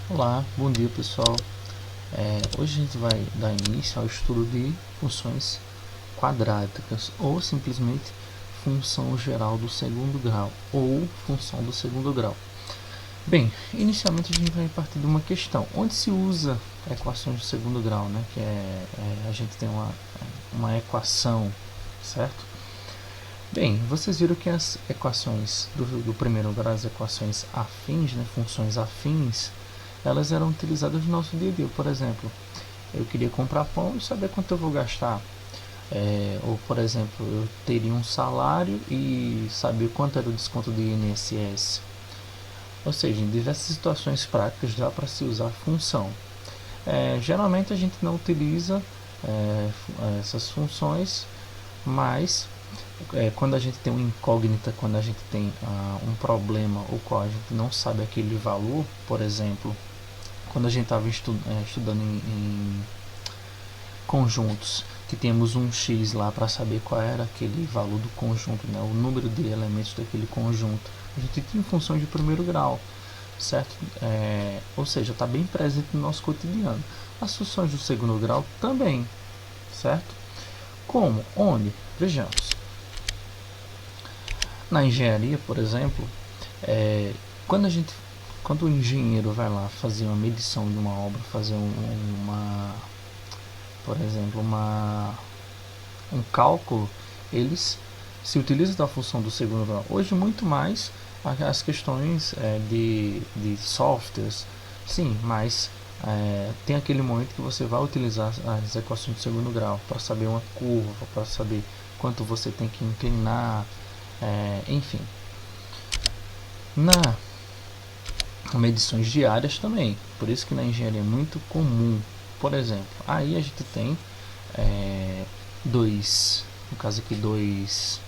Olá, bom dia pessoal. Hoje a gente vai dar início ao estudo de funções quadráticas ou simplesmente função geral do segundo grau ou função do segundo grau. Bem, inicialmente a gente vai partir de uma questão onde se usa equações do segundo grau, né? Que a gente tem uma equação, certo? Bem, vocês viram que as equações do primeiro grau, as equações afins, né, funções afins, elas eram utilizadas no nosso dia a dia. Por exemplo, eu queria comprar pão e saber quanto eu vou gastar. Ou, por exemplo, eu teria um salário e saber quanto era o desconto do INSS. Ou seja, em diversas situações práticas dá para se usar função. Geralmente a gente não utiliza essas funções, mas quando a gente tem uma incógnita, quando a gente tem um problema o qual a gente não sabe aquele valor, por exemplo, quando a gente estava estudando em conjuntos, que temos um x lá para saber qual era aquele valor do conjunto, né, o número de elementos daquele conjunto, a gente tem funções de primeiro grau, certo? Ou seja, está bem presente no nosso cotidiano. As funções do segundo grau também, certo? Como? Onde? Vejamos. Na engenharia, por exemplo, quando a gente quando o engenheiro vai lá fazer uma medição de uma obra, fazer por exemplo, um cálculo, eles se utilizam da função do segundo grau. Hoje, muito mais as questões de softwares, sim, mas tem aquele momento que você vai utilizar as equações de segundo grau para saber uma curva, para saber quanto você tem que inclinar, enfim. Na medições diárias também, por isso que na engenharia é muito comum. Por exemplo, aí a gente tem no caso aqui, dois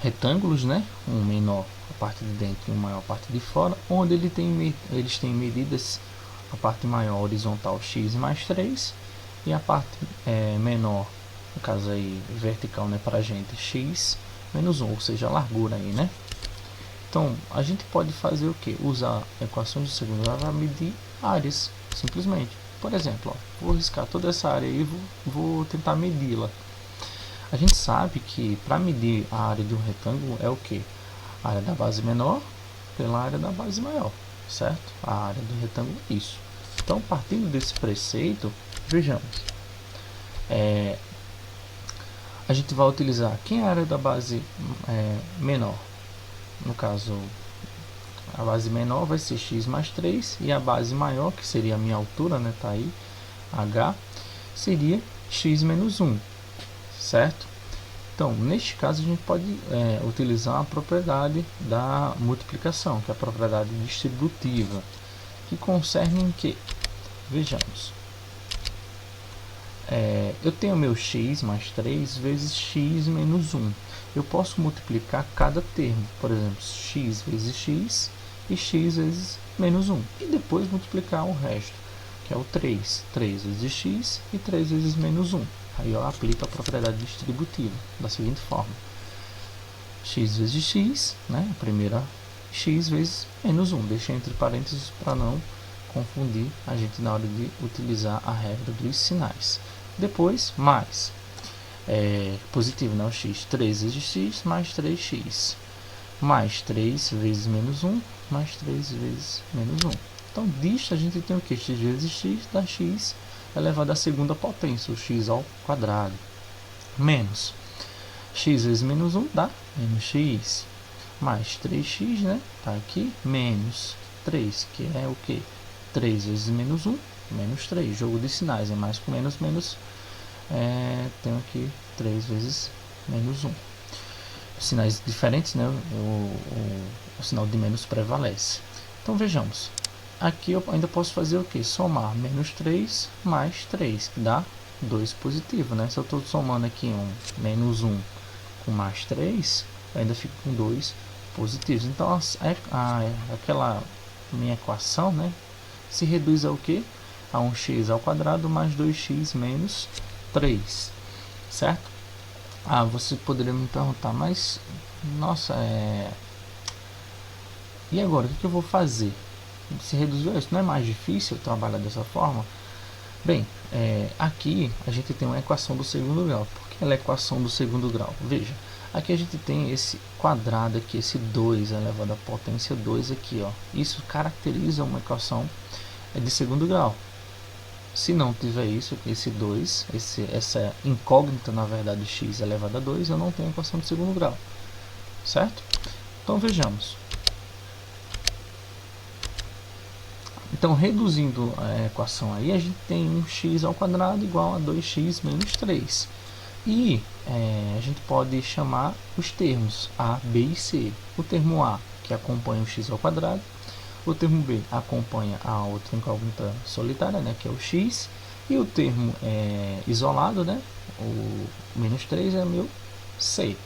retângulos, né? Um menor a parte de dentro e um maior a parte de fora, onde eles têm medidas, a parte maior horizontal x mais 3 e a parte menor, no caso aí vertical, né, para a gente, x menos 1, ou seja, a largura aí, né? Então, a gente pode fazer o que? Usar equações de segundo grau para medir áreas, simplesmente. Por exemplo, vou riscar toda essa área e vou tentar medi-la. A gente sabe que para medir a área de um retângulo é o que? A área da base menor pela área da base maior, certo? A área do retângulo é isso. Então, partindo desse preceito, vejamos. A gente vai utilizar quem é a área da base menor? No caso, a base menor vai ser x mais 3 e a base maior, que seria a minha altura, né, tá aí, h, seria x menos 1, certo? Então, neste caso, a gente pode utilizar a propriedade da multiplicação, que é a propriedade distributiva, que concerne em que? Vejamos. Eu tenho meu x mais 3 vezes x menos 1. Eu posso multiplicar cada termo, por exemplo, x vezes x e x vezes menos 1. E depois multiplicar o resto, que é o 3. 3 vezes x e 3 vezes menos 1. Aí eu aplico a propriedade distributiva da seguinte forma. X vezes x, né? A primeira x vezes menos 1. Deixei entre parênteses para não confundir a gente na hora de utilizar a regra dos sinais. Depois, mais positivo, né? O x, 3 vezes x mais 3x. Mais 3 vezes menos 1, mais 3 vezes menos 1. Então, disto a gente tem o que? X vezes x dá x elevado à segunda potência, o x ao quadrado. Menos x vezes menos 1 dá menos x. Mais 3x, né? Tá aqui. Menos 3, que é o que? 3 vezes menos 1, menos 3. Jogo de sinais, é mais com menos, menos. Tenho aqui 3 vezes menos 1. Sinais diferentes, né? O sinal de menos prevalece. Então, vejamos. Aqui eu ainda posso fazer o que? Somar menos 3 mais 3, que dá 2 positivo, né? Se eu estou somando aqui menos 1 com mais 3, eu ainda fico com 2 positivos. Então, aquela minha equação, né, se reduz ao que? A 1x ao quadrado mais 2x menos 3, certo? Você poderia me perguntar, mas, nossa, e agora, o que eu vou fazer? se reduziu a isso. Não é mais difícil trabalhar dessa forma? Bem, aqui a gente tem uma equação do segundo grau. Por que ela é equação do segundo grau? Veja, aqui a gente tem esse quadrado aqui, esse 2 elevado à potência 2 aqui, ó. Isso caracteriza uma equação de segundo grau. Se não tiver isso, esse 2, essa incógnita, na verdade, x elevado a 2, eu não tenho equação de segundo grau, certo? Então vejamos. Então, reduzindo a equação aí, a gente tem um x ao quadrado igual a 2x menos 3. E a gente pode chamar os termos A, B e C. O termo A, que acompanha o x ao quadrado. O termo B acompanha a outra incógnita solitária, né, que é o x. E o termo isolado, né, o menos 3, é meu C,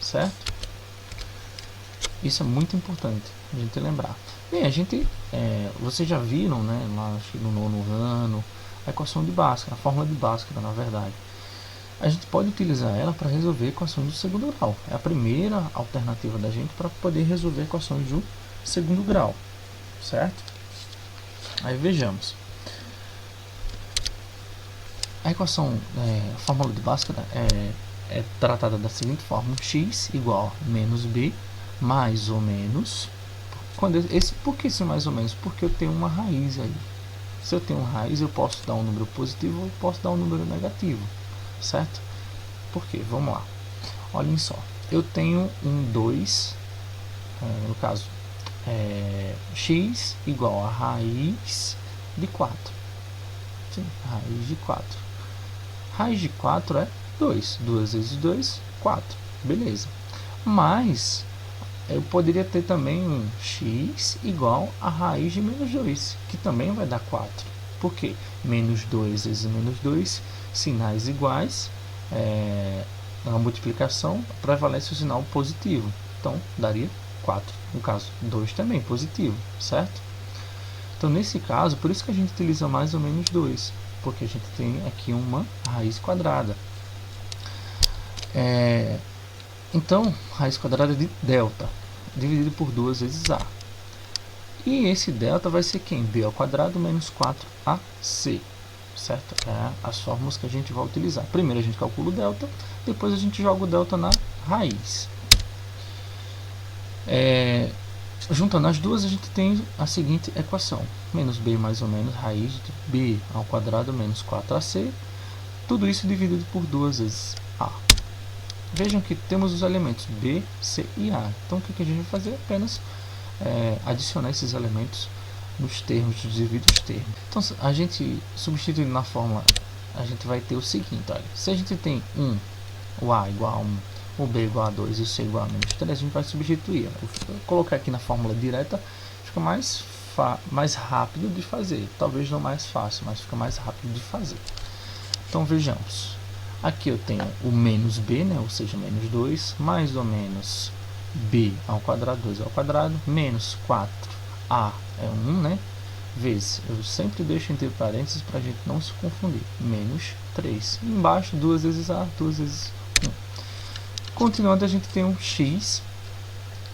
certo? Isso é muito importante a gente lembrar. Bem, vocês já viram, né, lá no nono ano, a equação de Bhaskara, a fórmula de Bhaskara, na verdade. A gente pode utilizar ela para resolver equações do segundo grau. É a primeira alternativa da gente para poder resolver equações do segundo grau, certo? Aí vejamos. A equação, a fórmula de Bhaskara é tratada da seguinte forma: x igual a menos b mais ou menos. Por que esse mais ou menos? Porque eu tenho uma raiz aí. Se eu tenho uma raiz, eu posso dar um número positivo ou posso dar um número negativo, certo? Por quê? Vamos lá. Olhem só. Eu tenho um 2, no caso, x igual a raiz de 4. Sim, raiz de 4. Raiz de 4 é 2. 2 vezes 2, 4. Beleza. Mas eu poderia ter também um x igual a raiz de menos 2, que também vai dar 4. Por quê? Menos 2 vezes menos 2, sinais iguais, na multiplicação prevalece o sinal positivo. Então, daria 4. No caso, 2 também positivo, certo? Então, nesse caso, por isso que a gente utiliza mais ou menos 2, porque a gente tem aqui uma raiz quadrada. Então, raiz quadrada de delta, dividido por 2 vezes a. E esse delta vai ser quem? B ao quadrado menos 4ac, certo? É as fórmulas que a gente vai utilizar. Primeiro a gente calcula o delta, depois a gente joga o delta na raiz. Juntando as duas, a gente tem a seguinte equação: menos b mais ou menos raiz de b ao quadrado menos 4ac, tudo isso dividido por 2 vezes a. Vejam que temos os elementos B, C e A. Então, o que a gente vai fazer? Apenas adicionar esses elementos nos termos dos devidos termos. Então, a gente substituindo na fórmula, a gente vai ter o seguinte: olha, se a gente tem o A igual a 1, o B igual a 2 e o C igual a menos 3, a gente vai substituir. Vou colocar aqui na fórmula direta, fica mais rápido de fazer. Talvez não mais fácil, mas fica mais rápido de fazer. Então, vejamos. Aqui eu tenho o menos b, né, ou seja, menos 2, mais ou menos b ao quadrado, 2 ao quadrado, menos 4a é 1, né, vezes, eu sempre deixo entre parênteses para a gente não se confundir, menos 3. E embaixo, 2 vezes a, 2 vezes 1. Continuando, a gente tem um x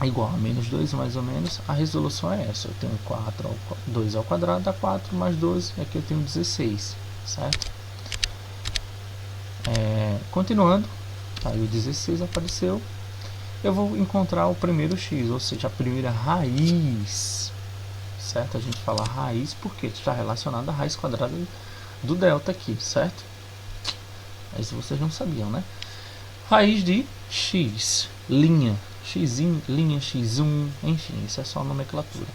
igual a menos 2, mais ou menos. A resolução é essa: eu tenho 2 ao quadrado dá 4, mais 12, aqui eu tenho 16, certo? Continuando, aí o 16 apareceu, eu vou encontrar o primeiro x, ou seja, a primeira raiz, certo? A gente fala raiz porque está relacionado à raiz quadrada do delta aqui, certo? Isso vocês não sabiam, né? Raiz de x, linha, linha x1, enfim, isso é só nomenclatura.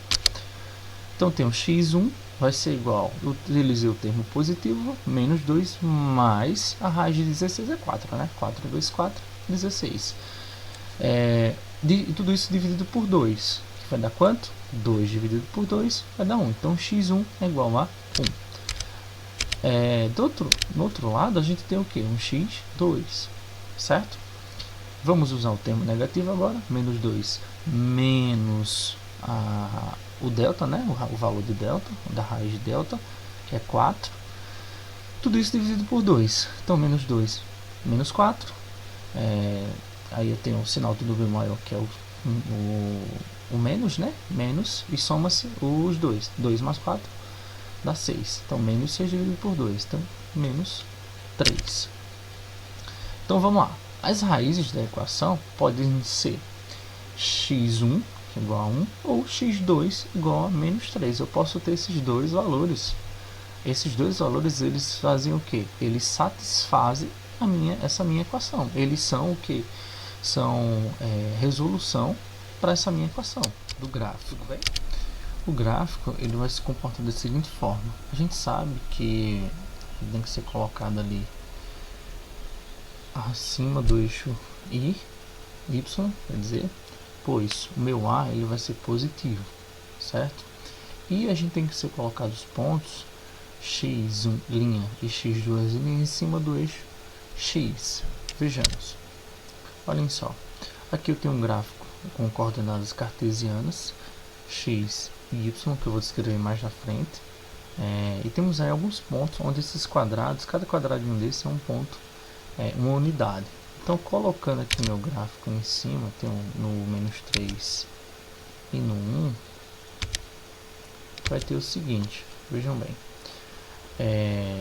Então tem o x1, vai ser igual, eu utilizei o termo positivo, menos 2, mais a raiz de 16 é 4, né? 4 vezes 4, 16. Tudo isso dividido por 2, que vai dar quanto? 2 dividido por 2 vai dar 1. Então, x1 é igual a 1. No outro lado, a gente tem o que? Um x2, certo? Vamos usar o termo negativo agora, menos 2 menos o delta, né? O valor de delta, da raiz de delta, que é 4. Tudo isso dividido por 2. Então, menos 2, menos 4. Aí eu tenho um sinal tudo bem maior, que é o menos, né? Menos, e soma-se os dois. 2 mais 4 dá 6. Então, menos 6 dividido por 2. Então, menos 3. Então, vamos lá. As raízes da equação podem ser x1, que é igual a 1, ou x2 igual a menos 3. Eu posso ter esses dois valores. Esses dois valores, eles fazem o quê? Eles satisfazem essa minha equação. Eles são o quê? São resolução para essa minha equação do gráfico. Bem? O gráfico ele vai se comportar da seguinte forma. A gente sabe que ele tem que ser colocado ali acima do eixo y, quer dizer, pois o meu A ele vai ser positivo, certo? E a gente tem que ser colocado os pontos x1 linha e x2 linha em cima do eixo x. Vejamos. Olhem só. Aqui eu tenho um gráfico com coordenadas cartesianas x e y, que eu vou descrever mais na frente. E temos aí alguns pontos onde esses quadrados, cada quadradinho desse é um ponto, uma unidade. Então, colocando aqui meu gráfico em cima, tem no menos 3 e no 1, vai ter o seguinte, vejam bem.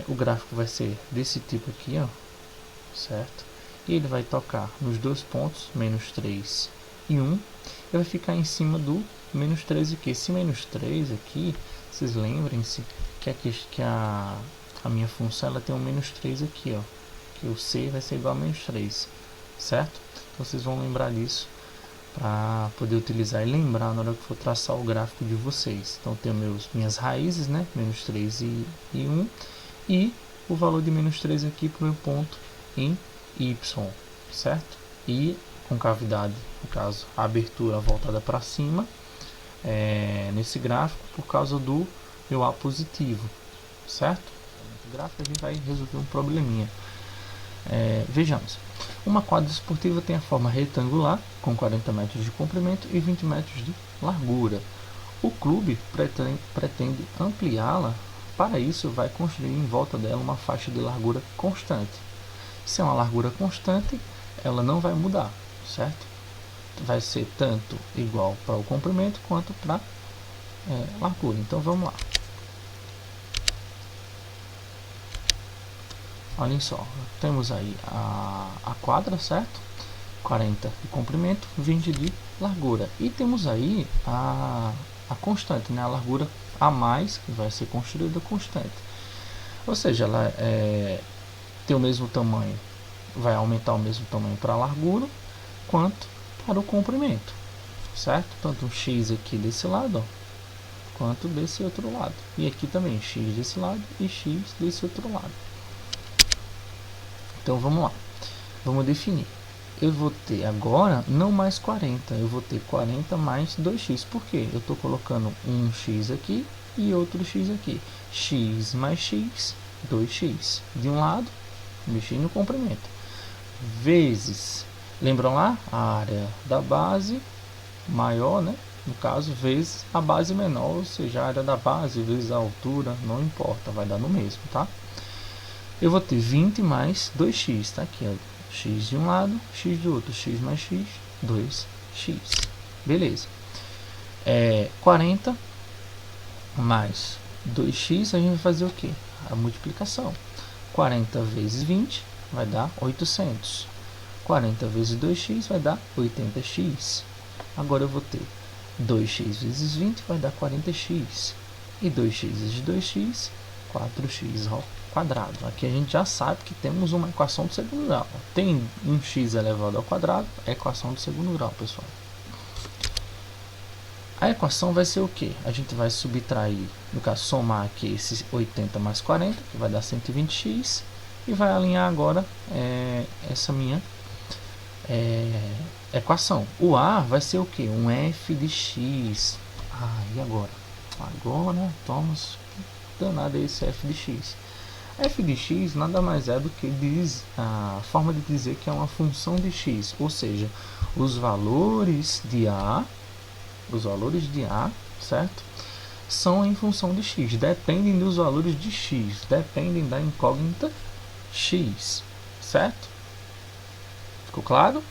O gráfico vai ser desse tipo aqui, ó, certo? E ele vai tocar nos dois pontos, menos 3 e 1, e vai ficar em cima do menos 3 aqui. Esse menos 3 aqui, vocês lembrem-se que a minha função ela tem um menos 3 aqui, ó, que o C vai ser igual a menos 3, certo? Então vocês vão lembrar disso para poder utilizar e lembrar na hora que for traçar o gráfico de vocês. Então tem minhas raízes, né? Menos 3 e 1, e o valor de menos 3 aqui para o meu ponto em y, certo? E com cavidade, no caso, a abertura voltada para cima, nesse gráfico, por causa do meu A positivo, certo? No gráfico a gente vai resolver um probleminha. Vejamos, uma quadra esportiva tem a forma retangular, com 40 metros de comprimento e 20 metros de largura. O clube pretende ampliá-la. Para isso, vai construir em volta dela uma faixa de largura constante. Se é uma largura constante, ela não vai mudar, certo? Vai ser tanto igual para o comprimento quanto para a largura. Então, vamos lá. Olhem só, temos aí a quadra, certo? 40 de comprimento, 20 de largura. E temos aí a constante, né? A largura a mais, que vai ser construída constante. Ou seja, ela tem o mesmo tamanho, vai aumentar o mesmo tamanho para a largura, quanto para o comprimento, certo? Tanto um x aqui desse lado, ó, quanto desse outro lado. E aqui também, x desse lado e x desse outro lado. Então vamos lá, vamos definir. Eu vou ter agora não mais 40, eu vou ter 40 mais 2x. Por quê? Eu estou colocando um x aqui e outro x aqui. X mais x, 2x. De um lado, mexi no comprimento. Vezes, lembram lá? A área da base maior, né? No caso, vezes a base menor, ou seja, a área da base vezes a altura, não importa, vai dar no mesmo, tá? Eu vou ter 20 mais 2x, tá aqui, ó, x de um lado, x do outro, x mais x, 2x. Beleza. 40 mais 2x, a gente vai fazer o quê? A multiplicação. 40 vezes 20 vai dar 800. 40 vezes 2x vai dar 80x. Agora eu vou ter 2x vezes 20 vai dar 40x. E 2x vezes 2x, 4x ao quadrado. Aqui a gente já sabe que temos uma equação do segundo grau. Tem um x elevado ao quadrado, é a equação do segundo grau, pessoal. A equação vai ser o que? A gente vai subtrair, no caso, somar aqui esses 80 mais 40, que vai dar 120x, e vai alinhar agora essa minha equação. O A vai ser o que? Um f de x. E agora? Agora, vamos danado esse f de x. F de x nada mais é do que a forma de dizer que é uma função de x, ou seja, os valores de A, certo? São em função de x, dependem dos valores de x, dependem da incógnita x, certo? Ficou claro?